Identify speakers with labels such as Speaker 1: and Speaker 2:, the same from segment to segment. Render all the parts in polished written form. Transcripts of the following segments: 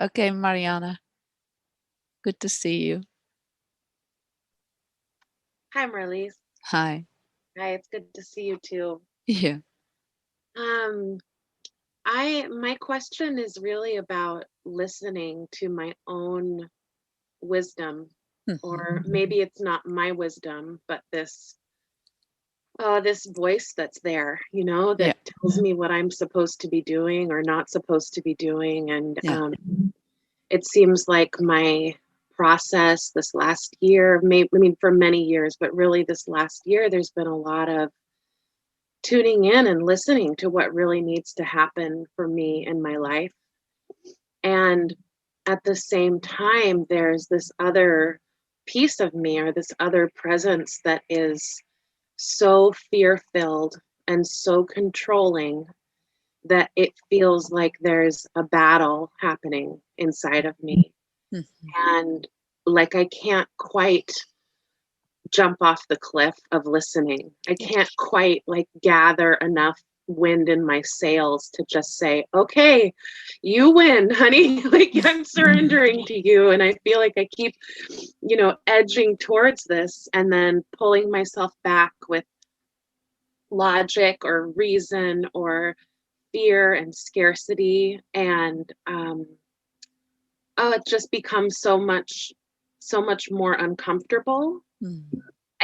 Speaker 1: Okay, Mariana. Good to see you.
Speaker 2: Hi, Marlies.
Speaker 1: Hi.
Speaker 2: Hi, it's good to see you too.
Speaker 1: Yeah.
Speaker 2: Um, my question is really about listening to my own wisdom, or
Speaker 1: Mhm.
Speaker 2: maybe it's not my wisdom, but this voice that's there,
Speaker 1: Yeah.
Speaker 2: that tells me what I'm supposed to be doing or not supposed to be doing. And
Speaker 1: Yeah.
Speaker 2: it seems like my process this last year, for many years, but really this last year, there's been a lot of tuning in and listening to what really needs to happen for me in my life. And at the same time, there's this other piece of me or this other presence that is so fear filled and so controlling that it feels like there's a battle happening inside of me.
Speaker 1: Mhm.
Speaker 2: And like I can't quite jump off the cliff of listening. I
Speaker 1: Yeah.
Speaker 2: can't quite like gather enough wind in my sails to just say, okay, you win, honey. Like I'm surrendering to you. And I feel like I keep, edging towards this and then pulling myself back with logic or reason or fear and scarcity. And it just becomes so much more uncomfortable.
Speaker 1: Mm.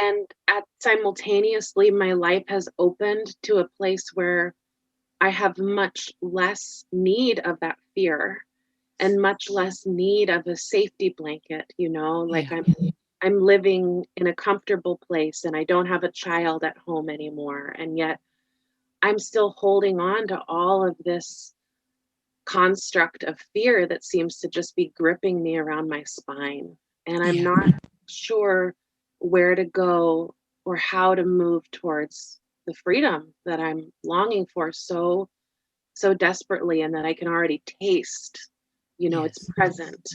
Speaker 2: And at simultaneously my life has opened to a place where I have much less need of that fear and much less need of a safety blanket, like
Speaker 1: Yeah.
Speaker 2: I'm living in a comfortable place and I don't have a child at home anymore, and yet I'm still holding on to all of this construct of fear that seems to just be gripping me around my spine. And I'm
Speaker 1: Yeah.
Speaker 2: not sure where to go or how to move towards the freedom that I'm longing for so desperately, and that I can already taste, it's
Speaker 1: Yes.
Speaker 2: present.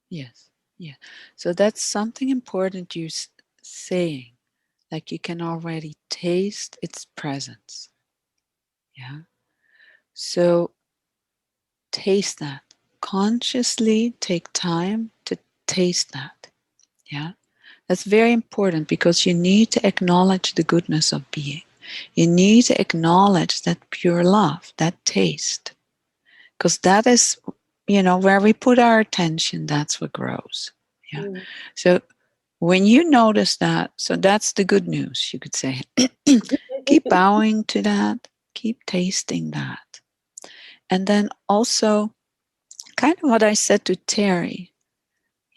Speaker 1: Yes. Yeah. So that's something important you saying. Like you can already taste its presence. Yeah. So taste that. Consciously take time to taste that. Yeah. That's very important because you need to acknowledge the goodness of being. You need to acknowledge that pure love, that taste. Because that is, where we put our attention, that's what grows. Yeah.
Speaker 2: Mm.
Speaker 1: So when you notice that, so that's the good news, you could say. Keep bowing to that, keep tasting that. And then also, kind of what I said to Terry,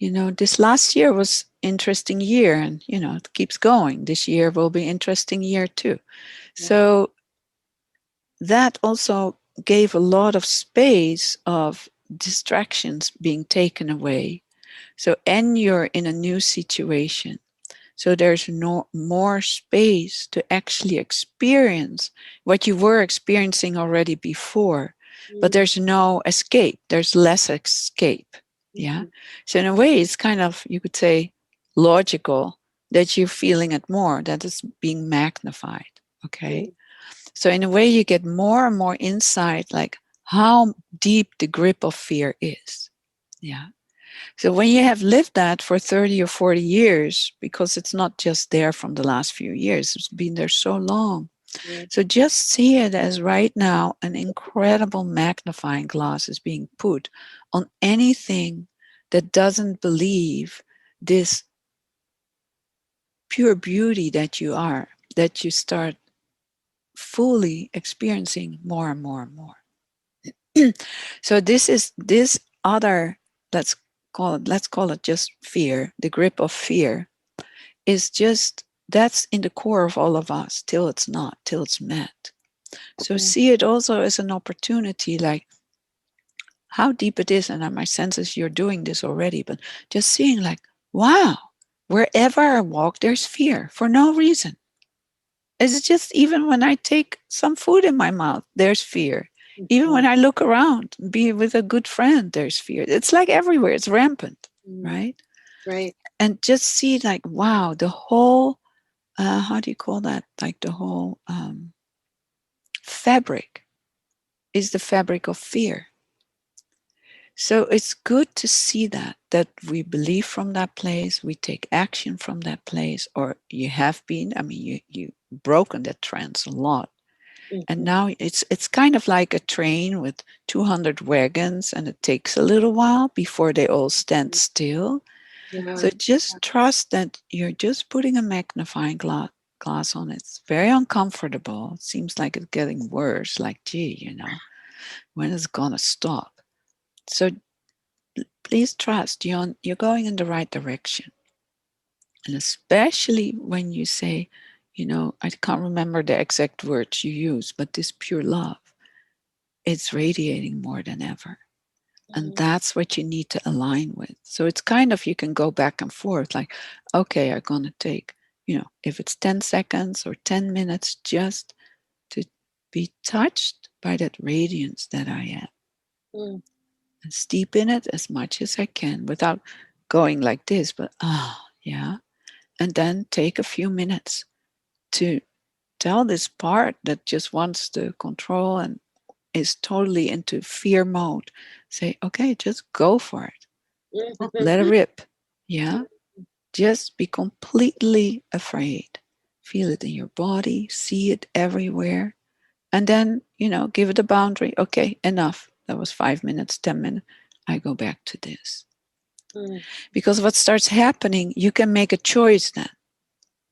Speaker 1: this last year was interesting year, and it keeps going. This year will be interesting year too.
Speaker 2: Yeah.
Speaker 1: So that also gave a lot of space of distractions being taken away. So, and you're in a new situation. So there's no more space to actually experience what you were experiencing already before, but
Speaker 2: Mm.
Speaker 1: there's no escape. There's less escape. Yeah.
Speaker 2: Mhm.
Speaker 1: So in a way, it's kind of, you could say, logical that you're feeling it more, that it's being magnified. Okay.
Speaker 2: Mm.
Speaker 1: So in a way, you get more and more insight, like how deep the grip of fear is. Yeah. So when you have lived that for 30 or 40 years, because it's not just there from the last few years, it's been there so long.
Speaker 2: Mm.
Speaker 1: So just see it as right now an incredible magnifying glass is being put on anything that doesn't believe this pure beauty that you are, that you start fully experiencing more and more and more. So this other, let's call it just fear, the grip of fear is just, that's in the core of all of us till it's not, till it's met. So
Speaker 2: Mm.
Speaker 1: see it also as an opportunity, like how deep it is, and my sense is you're doing this already, but just seeing like, wow, wherever I walk there's fear for no reason. It's just, even when I take some food in my mouth there's fear. Even when
Speaker 2: Mhm.
Speaker 1: I look around, be with a good friend, there's fear. It's like everywhere, it's rampant,
Speaker 2: Mm.
Speaker 1: right?
Speaker 2: Right.
Speaker 1: And just see like, wow, the whole how do you call that, like the whole fabric is the fabric of fear. So it's good to see that we believe from that place, we take action from that place, or you have been, I mean, you broken that trance a lot. And
Speaker 2: Mhm.
Speaker 1: now it's kind of like a train with 200 wagons, and it takes a little while before they all stand still.
Speaker 2: Yeah.
Speaker 1: So just trust that you're just putting a magnifying glass on it. It's very uncomfortable. It seems like it's getting worse. Like, gee, when is it gonna stop? So please trust you're going in the right direction. And especially when you say, I can't remember the exact words you use, but this pure love, it's radiating more than ever. And
Speaker 2: Mm,
Speaker 1: that's what you need to align with. So it's kind of, you can go back and forth like, okay, I'm going to take, if it's 10 seconds or 10 minutes, just to be touched by that radiance that I am,
Speaker 2: mm,
Speaker 1: and steep in it as much as I can without going like this, but yeah. And then take a few minutes to tell this part that just wants to control and is totally into fear mode. Say, okay, just go for it. Let it
Speaker 2: mm,
Speaker 1: rip. Yeah. Just be completely afraid. Feel it in your body, see it everywhere. And then, give it a boundary. Okay, enough. That was 5 minutes, 10 minutes. I go back to this.
Speaker 2: mm,
Speaker 1: Because what starts happening, you can make a choice then.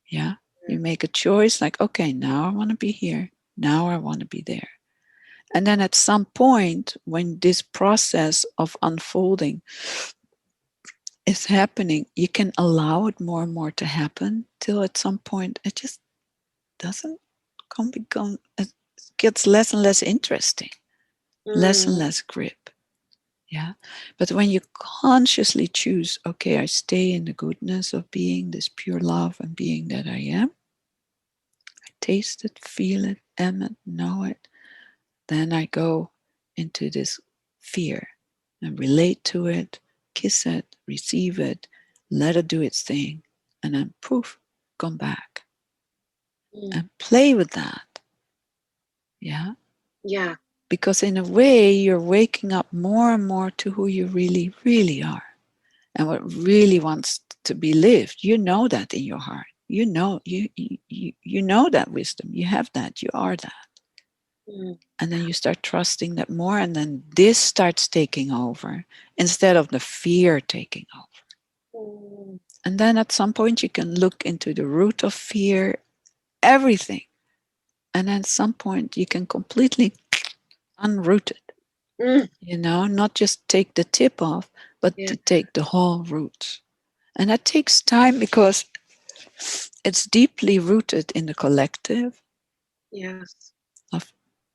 Speaker 1: Yeah. You make a choice like, okay, now I want to be here. Now I want to be there. And then at some point, when this process of unfolding is happening, you can allow it more and more to happen till at some point it just doesn't become, it gets less and less interesting, less and
Speaker 2: mm.
Speaker 1: less grip. Yeah. But when you consciously choose, okay, I stay in the goodness of being this pure love and being that I am, taste it, feel it, am it, know it, then I go into this fear and relate to it, kiss it, receive it, let it do its thing, and then poof, come back
Speaker 2: Mm.
Speaker 1: and play with that. Yeah.
Speaker 2: Yeah.
Speaker 1: Because in a way, you're waking up more and more to who you really, really are and what really wants to be lived. You know that in your heart. You know that wisdom. You have that. You are that.
Speaker 2: Mm.
Speaker 1: And then you start trusting that more, and then this starts taking over instead of the fear taking over.
Speaker 2: Mm.
Speaker 1: And then at some point you can look into the root of fear, everything, and then at some point you can completely unroot it,
Speaker 2: Mm.
Speaker 1: not just take the tip off, but
Speaker 2: Yeah.
Speaker 1: to take the whole root. And that takes time because it's deeply rooted in the collective
Speaker 2: Yes.
Speaker 1: of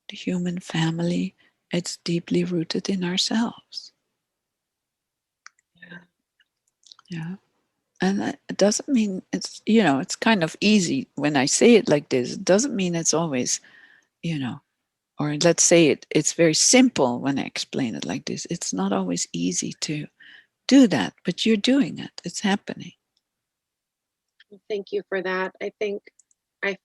Speaker 1: the human family. It's deeply rooted in ourselves.
Speaker 2: Yeah.
Speaker 1: Yeah. And it doesn't mean it's kind of easy when I say it like this. It doesn't mean it's always, you know, or let's say it's very simple when I explain it like this. It's not always easy to do that, but you're doing it. It's happening.
Speaker 2: Well, thank you for that. I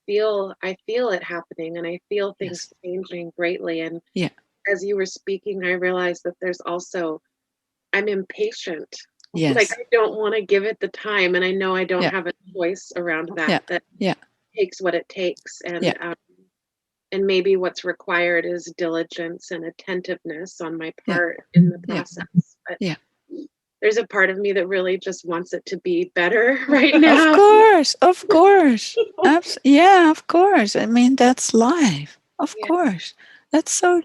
Speaker 2: feel it happening, and I feel things
Speaker 1: Yes.
Speaker 2: changing greatly. And
Speaker 1: Yeah.
Speaker 2: as you were speaking, I realized that there's also I'm impatient. Like
Speaker 1: Yes.
Speaker 2: I don't want to give it the time, and I know I don't
Speaker 1: Yeah.
Speaker 2: have a choice around that.
Speaker 1: Yeah.
Speaker 2: That
Speaker 1: Yeah.
Speaker 2: takes what it takes,
Speaker 1: Yeah.
Speaker 2: and maybe what's required is diligence and attentiveness on my
Speaker 1: Yeah.
Speaker 2: part in the
Speaker 1: Yeah.
Speaker 2: process. But
Speaker 1: Yeah.
Speaker 2: there's a part of me that really just wants it to be better right
Speaker 1: Of
Speaker 2: now.
Speaker 1: course. Of course. Yeah, of course. I mean, that's life. Of
Speaker 2: Yeah,
Speaker 1: course. That's so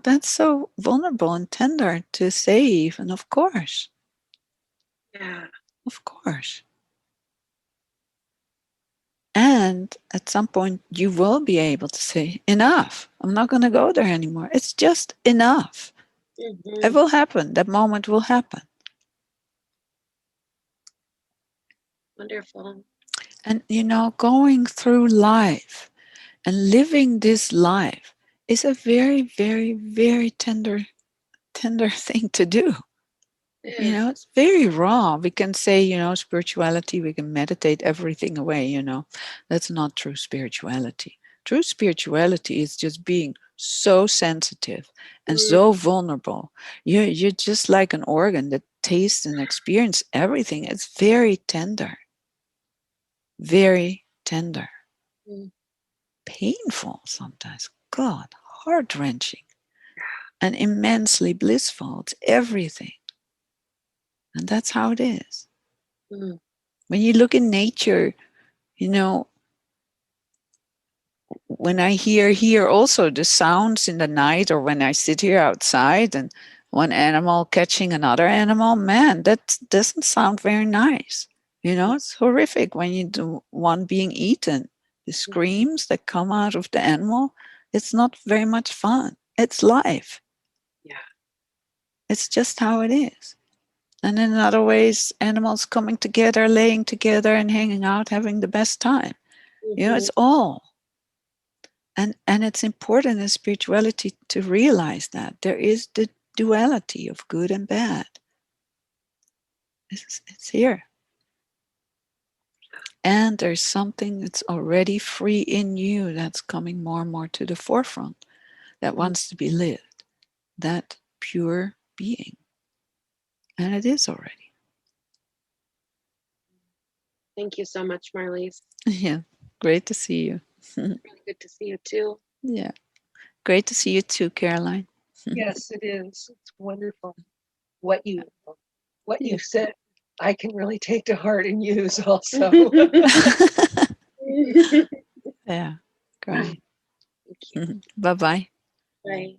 Speaker 1: that's so vulnerable and tender to say, even, of course.
Speaker 2: yeah,
Speaker 1: Of course. And at some point, you will be able to say, enough. I'm not going to go there anymore. It's just enough. It
Speaker 2: hmm,
Speaker 1: will happen. That moment will happen.
Speaker 2: wonderful.
Speaker 1: And, going through life and living this life is a very, very, very tender thing to do.
Speaker 2: It is.
Speaker 1: It's very raw. We can say, spirituality, we can meditate everything away. That's not true spirituality. True spirituality is just being so sensitive and
Speaker 2: Mm,
Speaker 1: so vulnerable. You're just like an organ that tastes and experiences everything. It's very tender, very tender,
Speaker 2: mm,
Speaker 1: painful sometimes. God, heart wrenching, and immensely blissful. It's everything. And that's how it is.
Speaker 2: mm,
Speaker 1: When you look in nature, you know, when I hear here also the sounds in the night, or when I sit here outside and one animal catching another animal, man, that doesn't sound very nice. You know, it's horrific when you do one being eaten. The
Speaker 2: mhm.
Speaker 1: screams that come out of the animal, it's not very much fun. It's life.
Speaker 2: Yeah.
Speaker 1: It's just how it is. And in other ways, animals coming together, laying together and hanging out, having the best time. You know,
Speaker 2: Mhm.
Speaker 1: it's all. And it's important in spirituality to realize that there is the duality of good and bad. It's here. And there's something that's already free in you that's coming more and more to the forefront, that
Speaker 2: Mm.
Speaker 1: wants to be lived, that pure being. And it is already.
Speaker 2: Thank you so much, Marlies.
Speaker 1: Yeah. Great to see you.
Speaker 2: Really good to see you too.
Speaker 1: Yeah. Great to see you too, Caroline.
Speaker 3: Yes, it is. It's wonderful. What you what
Speaker 1: Yeah.
Speaker 3: you said, I can really take to heart and use also.
Speaker 1: Yeah. Great.
Speaker 2: Thank you.
Speaker 1: Bye bye.
Speaker 2: Bye.